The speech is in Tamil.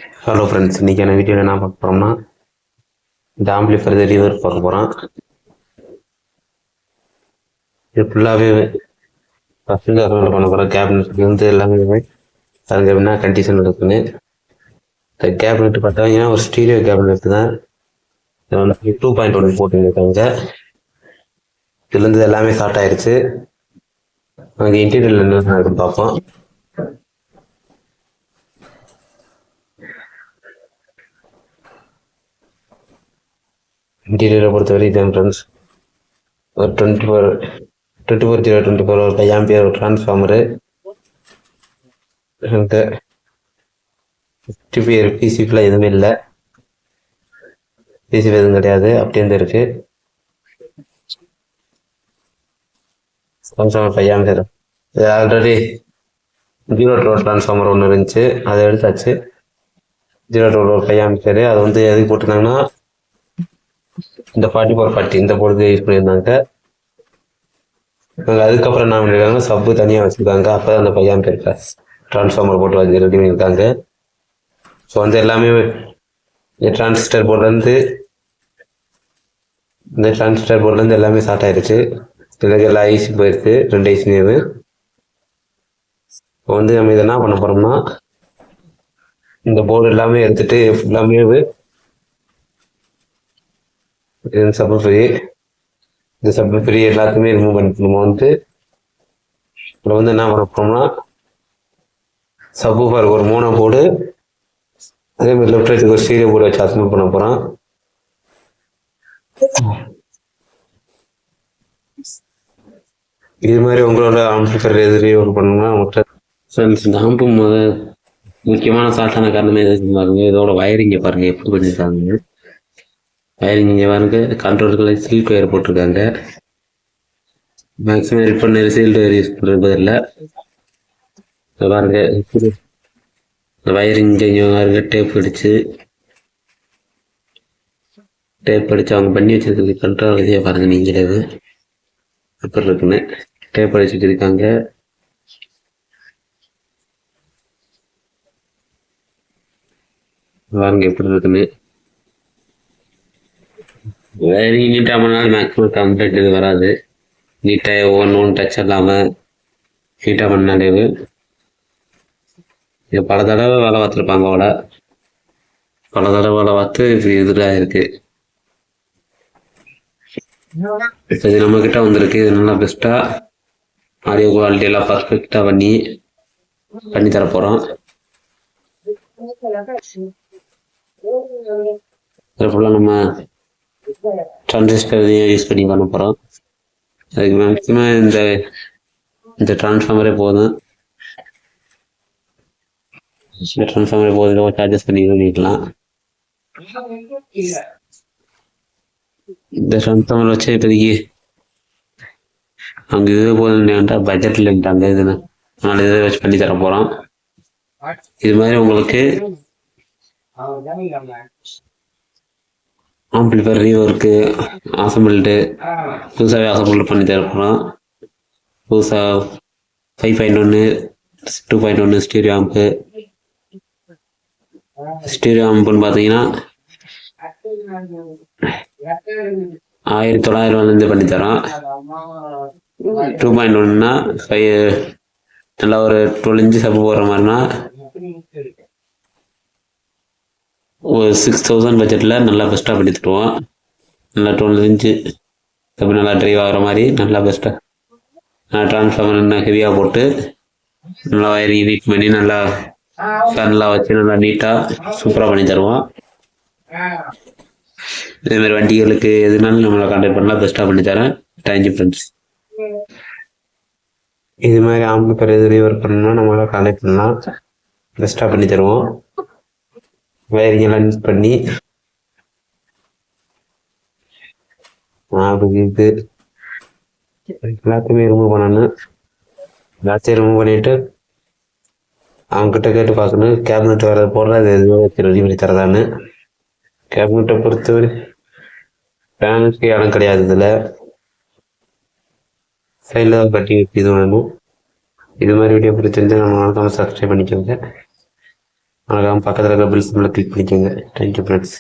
ஹலோ ஃப்ரெண்ட்ஸ், இன்றைக்கான வீடியோவில் என்ன பார்க்க போகிறோம்னா இந்த ஆம்பிளிஃபையர் ரிவர்ஸ் பார்க்க போகிறோம். இது ஃபுல்லாகவே ஃபஸ்ட்டு அசம்பிள் பண்ண போகிறோம். கேபினெட் வந்து எல்லாமே பாருங்க என்ன கண்டிஷன் இருக்குன்னு. இந்த கேபினெட் பார்த்தீங்கன்னா ஒரு ஸ்டீரியோ கேபினெட் தான். இது வந்து 2.1 போட்டுருக்காங்க. இதுலேருந்து எல்லாமே ஸ்டார்ட் ஆயிடுச்சு. அங்கே இன்டீரியரில் என்ன இருக்குன்னு பார்ப்போம். இன்டீரியரை பொறுத்தவரை இதுதான் ஃப்ரெண்ட்ஸ். ஒரு 24 ஒரு 5 ஆம்பியர் ஒரு டிரான்ஸ்ஃபார்மரு, பிசிபிலாம் எதுவுமே இல்லை, பிசிபி எதுவும் கிடையாது, அப்படியே இருந்து இருக்கு. 5 ஆம்பியர் இது ஆல்ரெடி 0 டிரான்ஸ்ஃபார்மர் ஒன்று இருந்துச்சு, அதை எடுத்தாச்சு. 0 ஒரு 5 ஆம்பியர். அது வந்து எதுக்கு போட்டிருந்தாங்கன்னா இந்த 4440 இந்த போர்டுக்கு யூஸ் பண்ணியிருந்தாங்க. அதுக்கப்புறம் என்ன பண்ணியிருக்காங்க, சப்பு தனியாக வச்சுருக்காங்க. அப்போ தான் அந்த 5 ஆம்பியர் டிரான்ஸ்ஃபார்மர் போட்டு வச்சு ரெடி பண்ணியிருக்காங்க. ஸோ வந்து எல்லாமே டிரான்சிஸ்டர் போர்ட்லேருந்து எல்லாமே ஸ்டார்ட் ஆயிடுச்சு. இதுக்கு எல்லா ஐசி போயிருக்கு, 2 ஐசியுமே. இப்போ வந்து நம்ம இதை என்ன பண்ண போகிறோம்னா, இந்த போர்டு எல்லாமே எடுத்துட்டு ஃபுல்லாமே சப்பு ஃப்ரீ எல்லாத்தையுமே ரிமூவ் பண்ணிட்டு நம்ம வந்து இதில் வந்து என்ன பண்ண போகிறோம்னா, சப்வூஃபர் ஒரு மோனோ போர்டு, அதே மாதிரி லெஃப்ட் ரைட்டுக்கு ஒரு ஸ்டீரியோ போர்டு வச்சு அசம்பிள் பண்ண போகிறோம். இது மாதிரி உங்களோட ஆம்பிளிஃபையர் எதிரியும் பண்ணணும்னா ஃப்ரெண்ட்ஸ், இந்த ஆம்பு முக்கியமான சால்ட்டான காரணமே எது பாருங்க, இதோட வயரிங்கை பாருங்க எப்படி பண்ணியிருக்காங்க. வயரிங் இங்கே பாருங்க, கண்ட்ரோல்களை சில்க் வயர் போட்டிருக்காங்க. மேக்ஸிமம் இப்போ சீல்டு வயர் யூஸ் பண்ணுறது இல்லை. பாருங்க இந்த வயரிங் இங்கே பாருங்க, டேப் அடிச்சு அவங்க பண்ணி வச்சிருக்கிறது கண்ட்ரோல் இதையே பாருங்க நீங்களே எப்படி இருக்குன்னு. டேப் அடிச்சு வச்சிருக்காங்க. பாருங்க எப்படி இருக்குன்னு. வயரிங் நீட்டாக பண்ணாலும் மேக்ஸிமம் கம்ப்ளைண்ட் இது வராது. நீட்டாக ஒவ்வொன்று டச் இல்லாமல் நீட்டாக பண்ணாலே இது பல தடவை வேலை பார்த்துருப்பாங்க. பல தடவை வேலை பார்த்து இப்படி இதில் இருக்கு. இப்போ இது நம்மக்கிட்ட வந்திருக்கு. இது நல்லா பெஸ்ட்டாக ஆடியோ குவாலிட்டி எல்லாம் பர்ஃபெக்டாக பண்ணி தர போகிறோம். இதில் ஃபுல்லாக நம்ம டிரான்சிஸ்டர் யூஸ் பண்ணி பண்ண போகிறோம். அதுக்கு மேக்ஸிமம் இந்த டிரான்ஸ்ஃபார்மரே போதும். இந்த டிரான்ஸ்ஃபார்மரே போதும், சார்ஜஸ் பண்ணிக்கலாம். இந்த டிரான்ஸ்ஃபார்மர் வச்சு இப்போதைக்கு அவங்க இது போதும்ட்டா பட்ஜெட் இல்லைன்ட்டாங்க. அதனால இதை வச்சு பண்ணி தர போகிறோம். இது மாதிரி உங்களுக்கு ஆம்பிளிஃபையர் ரீவொர்க்கு அசம்பிள்டு புதுசாகவே அசம்பிள் பண்ணி தர போகிறோம். புதுசாக 5.1 2.1 ஸ்டீரியோ ஆம்புன்னு பார்த்தீங்கன்னா 1900 பண்ணித்தரோம். 2.1னா 5 நல்லா ஒரு 12 இன்ச்சு சப்பு போடுற மாதிரினா ஒரு 6000 பட்ஜெட்டில் நல்லா பெஸ்ட்டாக பண்ணி தருவோம். நல்லா 12 இன்ச்சு சப்பு நல்லா ட்ரைவ் ஆகிற மாதிரி நல்லா பெஸ்ட்டாக டிரான்ஸ்ஃபார்மர் இன்னும் ஹெவியாக போட்டு நல்லா வயரிங் நீட் பண்ணி நல்லா ஃபேன்லாம் வச்சு நல்லா நீட்டாக சூப்பராக பண்ணி தருவோம். இதேமாதிரி வண்டிகளுக்கு எதுனாலும் நம்மளை கான்டாக்ட் பண்ணலாம், பெஸ்ட்டாக பண்ணி தரேன். Thank you friends. இது மாதிரி ஆம்பிளிஃபையர் எது ரீவொர்க் பண்ணணும்னா நம்மளால கான்டாக்ட் பண்ணலாம், பெஸ்ட்டாக பண்ணி தருவோம். வயரிங் எல்லாம் யூஸ் பண்ணி இது எல்லாத்தையுமே ரிமூவ் பண்ணணும். எல்லாத்தையும் ரிமூவ் பண்ணிட்டு அவங்ககிட்ட கேட்டு பார்க்கணும் கேபினெட் வேறு போடுறது எதுவும் ரெடி பண்ணி தரதான்னு. கேபினெட்டை பொறுத்தவரை ஃபேனுக்கு இடம் கிடையாது. இதில் சைடில் தான் கட்டி இது வேணும். இது மாதிரி வீடியோ பிடிச்சிருந்து நம்ம சப்ஸ்கிரைப் பண்ணிக்கோங்க. மறக்காம பக்கத்தில் இருக்கிற பில் சிம்பிளை கிளிக் பண்ணிக்கோங்க. Thank you friends.